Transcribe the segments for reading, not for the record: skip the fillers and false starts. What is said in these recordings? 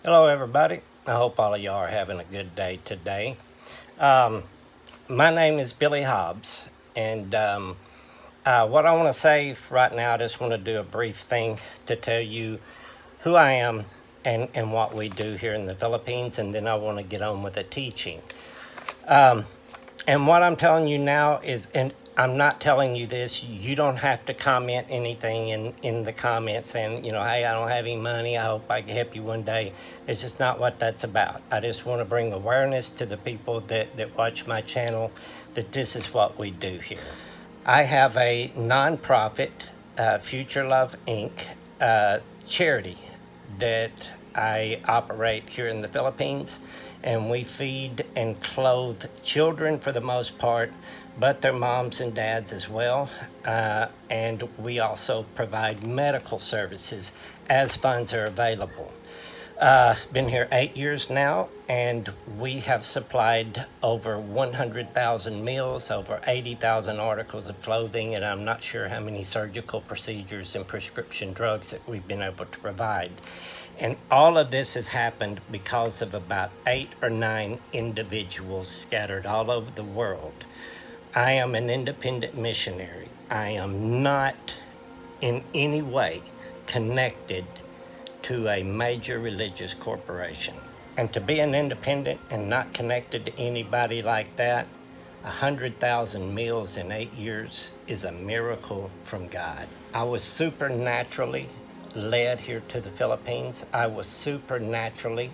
Hello, everybody. I hope all of y'all are having a good day today. My name is Billy Hobbs, and what I want to say right now, I just want to do a brief thing to tell you who I am and what we do here in the Philippines, and then I want to get on with the teaching. And what I'm telling you now is, and I'm not telling you this, you don't have to comment anything in the comments saying, hey, I don't have any money, I hope I can help you one day. It's just not what that's about. I just want to bring awareness to the people that watch my channel that this is what we do here. I have a nonprofit, Future Love Inc. Charity that I operate here in the Philippines, and we feed and clothe children for the most part, but their moms and dads as well. And we also provide medical services as funds are available. Been here 8 years now, and we have supplied over 100,000 meals, over 80,000 articles of clothing, and I'm not sure how many surgical procedures and prescription drugs that we've been able to provide. And all of this has happened because of about 8 or 9 individuals scattered all over the world. I am an independent missionary. I am not in any way connected to a major religious corporation. And to be an independent and not connected to anybody like that, 100,000 meals in 8 years is a miracle from God. I was supernaturally led here to the Philippines. I was supernaturally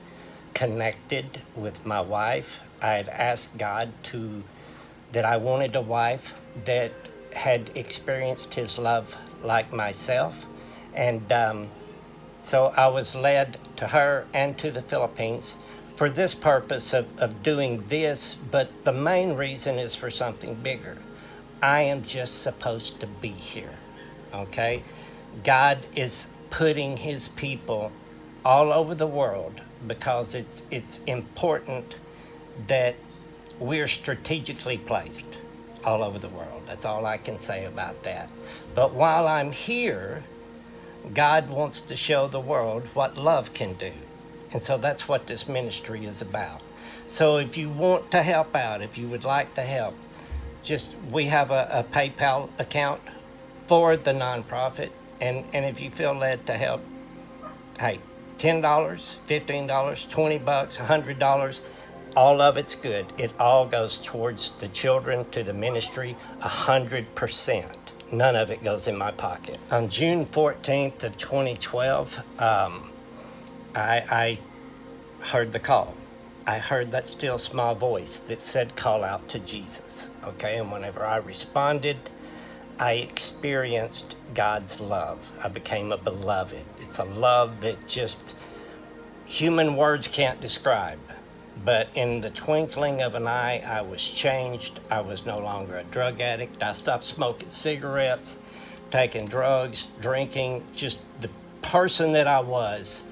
connected with my wife. I had asked God that I wanted a wife that had experienced his love like myself. And so I was led to her and to the Philippines for this purpose of doing this, but the main reason is for something bigger. I am just supposed to be here, okay? God is putting his people all over the world because it's important that we're strategically placed all over the world. That's all I can say about that. But while I'm here, God wants to show the world what love can do. And so that's what this ministry is about. So if you want to help out, if you would like to help, we have a PayPal account for the nonprofit. And if you feel led to help, hey, $10, $15, $20, $100, all of it's good. It all goes towards the children, to the ministry, 100%. None of it goes in my pocket. On June 14th of 2012, I heard the call. I heard that still small voice that said, call out to Jesus, okay? And whenever I responded, I experienced God's love. I became a beloved. It's a love that just human words can't describe. But in the twinkling of an eye, I was changed. I was no longer a drug addict. I stopped smoking cigarettes, taking drugs, drinking. Just the person that I was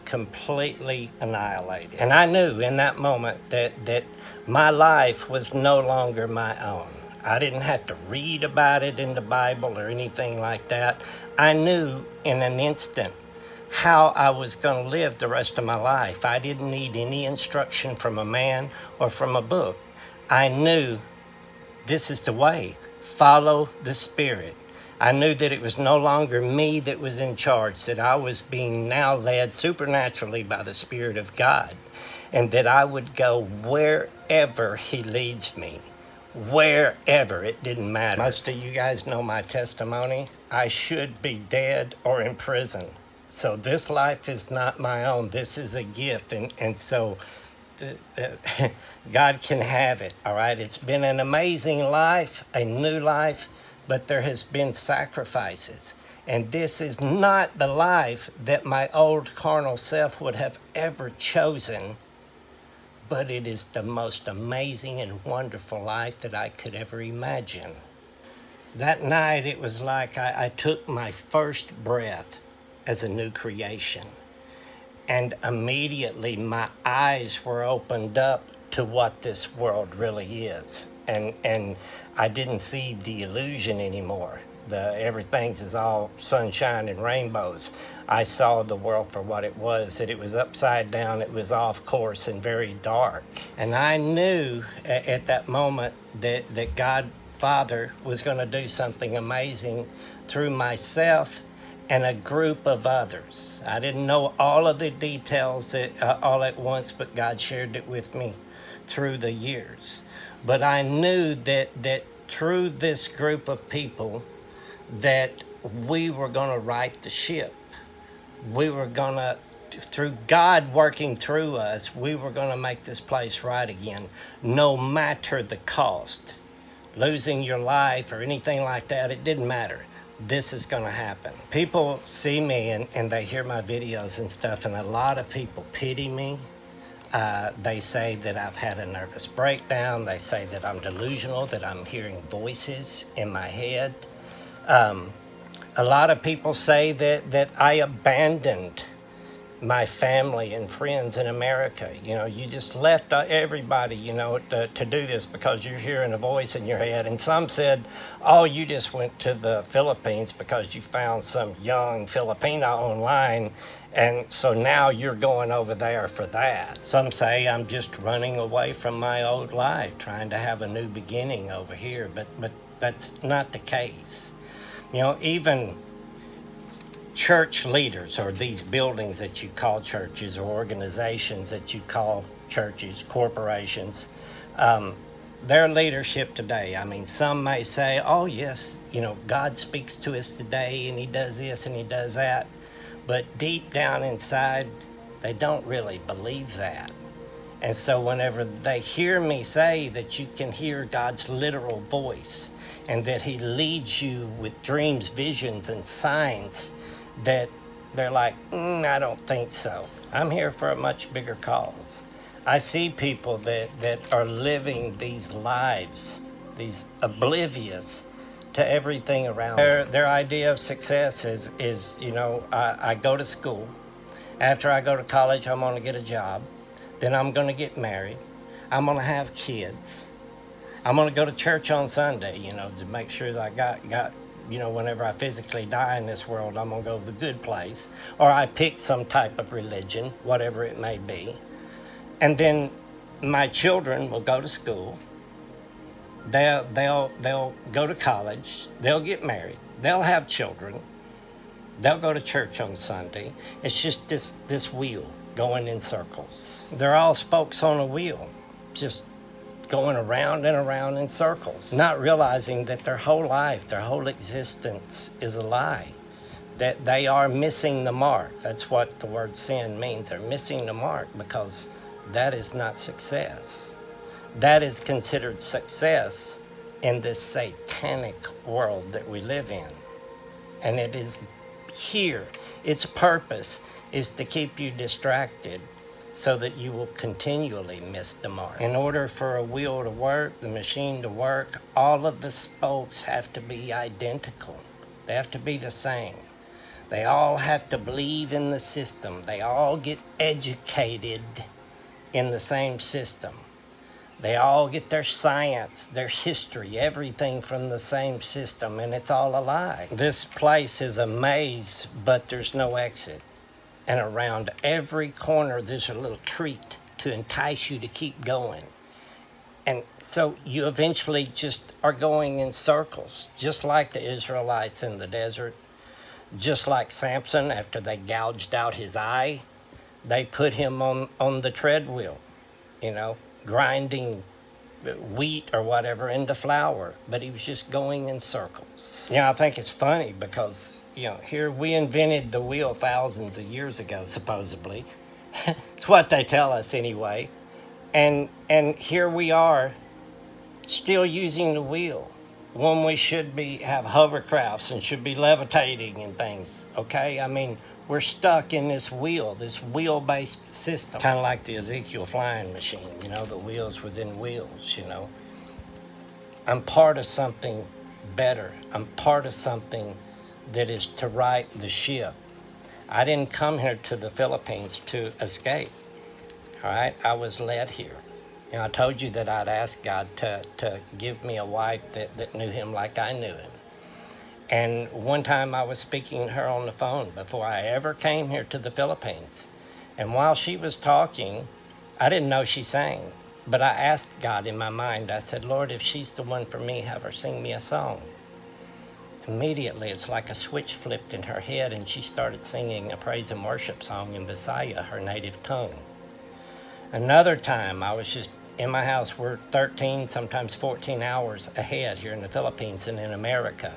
completely annihilated. And I knew in that moment that my life was no longer my own. I didn't have to read about it in the Bible or anything like that. I knew in an instant how I was going to live the rest of my life. I didn't need any instruction from a man or from a book. I knew this is the way. Follow the Spirit. I knew that it was no longer me that was in charge, that I was being now led supernaturally by the Spirit of God, and that I would go wherever he leads me. Wherever, it didn't matter. Most of you guys know my testimony. I should be dead or in prison. So this life is not my own. This is a gift. And so God can have it, all right? It's been an amazing life, a new life, but there has been sacrifices. And this is not the life that my old carnal self would have ever chosen, but it is the most amazing and wonderful life that I could ever imagine. That night, it was like I took my first breath as a new creation. And immediately my eyes were opened up to what this world really is. And I didn't see the illusion anymore. everything's is all sunshine and rainbows. I saw the world for what it was, that it was upside down, it was off course and very dark. And I knew at that moment that God Father was going to do something amazing through myself and a group of others. I didn't know all of the details all at once, but God shared it with me through the years. But I knew that through this group of people that we were going to right the ship. We were going to, through God working through us, we were going to make this place right again, no matter the cost. Losing your life or anything like that, it didn't matter. This is going to happen. People see me and they hear my videos and stuff, and a lot of people pity me. They say that I've had a nervous breakdown. They say that I'm delusional, that I'm hearing voices in my head. A lot of people say that I abandoned my family and friends in America. You know, you just left everybody, you know, to do this because you're hearing a voice in your head. And some said, oh, you just went to the Philippines because you found some young Filipino online, and so now you're going over there for that. Some say I'm just running away from my old life, trying to have a new beginning over here, but that's not the case. You know, even church leaders, or these buildings that you call churches, or organizations that you call churches, corporations, their leadership today, I mean, some may say, oh yes, you know, God speaks to us today and he does this and he does that, but deep down inside, they don't really believe that. And so whenever they hear me say that you can hear God's literal voice and that he leads you with dreams, visions, and signs, that they're like, I don't think so. I'm here for a much bigger cause. I see people that are living these lives, these oblivious to everything around them. Their idea of success is you know, I go to school. After I go to college, I'm gonna get a job. Then I'm gonna get married. I'm gonna have kids. I'm gonna go to church on Sunday, you know, to make sure that I got you know, whenever I physically die in this world, I'm going to go to the good place. Or I pick some type of religion, whatever it may be. And then my children will go to school. They'll go to college. They'll get married. They'll have children. They'll go to church on Sunday. It's just this wheel going in circles. They're all spokes on a wheel, just going around and around in circles, not realizing that their whole life, their whole existence is a lie, that they are missing the mark. That's what the word sin means. They're missing the mark because that is not success. That is considered success in this satanic world that we live in. And it is here. Its purpose is to keep you distracted so that you will continually miss the mark. In order for a wheel to work, the machine to work, all of the spokes have to be identical. They have to be the same. They all have to believe in the system. They all get educated in the same system. They all get their science, their history, everything from the same system, and it's all a lie. This place is a maze, but there's no exit. And around every corner, there's a little treat to entice you to keep going. And so you eventually just are going in circles, just like the Israelites in the desert, just like Samson after they gouged out his eye. They put him on the treadmill, you know, grinding wheat or whatever into flour, but he was just going in circles. Yeah, I think it's funny because, you know, here we invented the wheel thousands of years ago, supposedly. It's what they tell us anyway. And here we are still using the wheel when we should have hovercrafts and should be levitating and things, okay? I mean, we're stuck in this wheel-based system. Kind of like the Ezekiel flying machine, you know, the wheels within wheels, you know. I'm part of something better. I'm part of something that is to right the ship. I didn't come here to the Philippines to escape, all right? I was led here. You know, I told you that I'd asked God to give me a wife that knew him like I knew him. And one time I was speaking to her on the phone before I ever came here to the Philippines. And while she was talking, I didn't know she sang, but I asked God in my mind, I said, Lord, if she's the one for me, have her sing me a song. Immediately, it's like a switch flipped in her head, and she started singing a praise and worship song in Visaya, her native tongue. Another time, I was just in my house. We're 13, sometimes 14 hours ahead here in the Philippines and in America.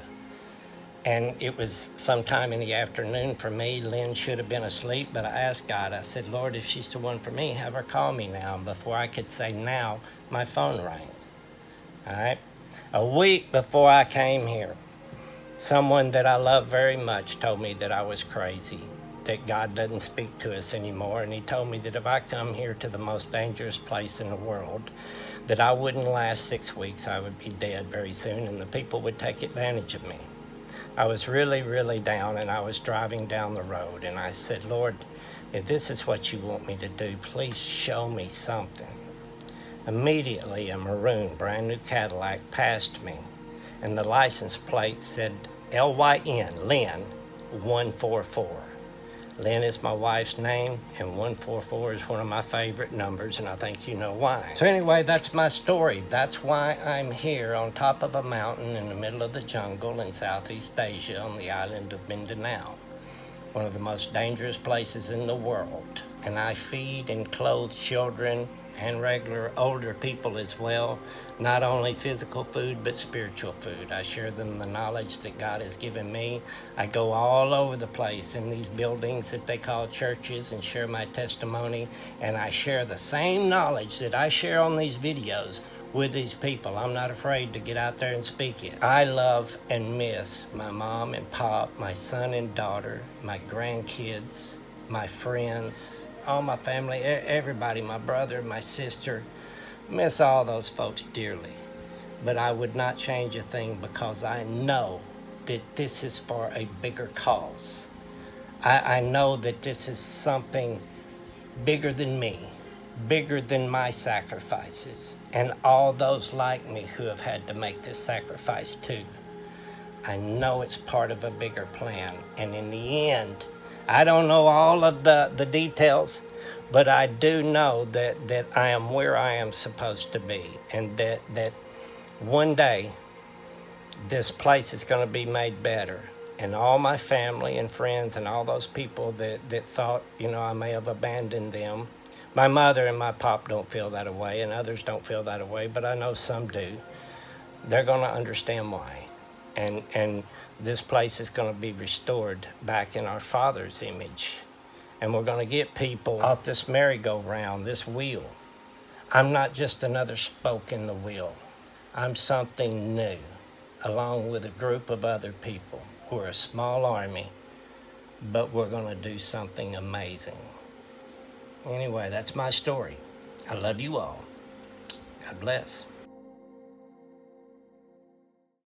And it was sometime in the afternoon for me. Lyn should have been asleep, but I asked God, I said, Lord, if she's the one for me, have her call me now. And before I could say now, my phone rang. All right? A week before I came here, someone that I love very much told me that I was crazy, that God doesn't speak to us anymore. And he told me that if I come here to the most dangerous place in the world, that I wouldn't last 6 weeks. I would be dead very soon, and the people would take advantage of me. I was really, really down, and I was driving down the road, and I said, Lord, if this is what you want me to do, please show me something. Immediately, a maroon, brand new Cadillac passed me, and the license plate said Lyn, Lyn144. Lyn is my wife's name, and 144 is one of my favorite numbers, and I think you know why. So anyway, that's my story. That's why I'm here on top of a mountain in the middle of the jungle in Southeast Asia on the island of Mindanao, one of the most dangerous places in the world. And I feed and clothe children and regular older people as well, not only physical food, but spiritual food. I share them the knowledge that God has given me. I go all over the place in these buildings that they call churches and share my testimony, and I share the same knowledge that I share on these videos with these people. I'm not afraid to get out there and speak it. I love and miss my mom and pop, my son and daughter, my grandkids, my friends, all my family, everybody, my brother, my sister. Miss all those folks dearly. But I would not change a thing, because I know that this is for a bigger cause. I know that this is something bigger than me, bigger than my sacrifices, and all those like me who have had to make this sacrifice too. I know it's part of a bigger plan, and in the end, I don't know all of the details, but I do know that I am where I am supposed to be, and that one day this place is going to be made better. And all my family and friends and all those people that thought, I may have abandoned them. My mother and my pop don't feel that way, and others don't feel that way, but I know some do. They're going to understand why. And this place is going to be restored back in our Father's image. And we're going to get people off this merry-go-round, this wheel. I'm not just another spoke in the wheel. I'm something new, along with a group of other people. We're a small army, but we're going to do something amazing. Anyway, that's my story. I love you all. God bless.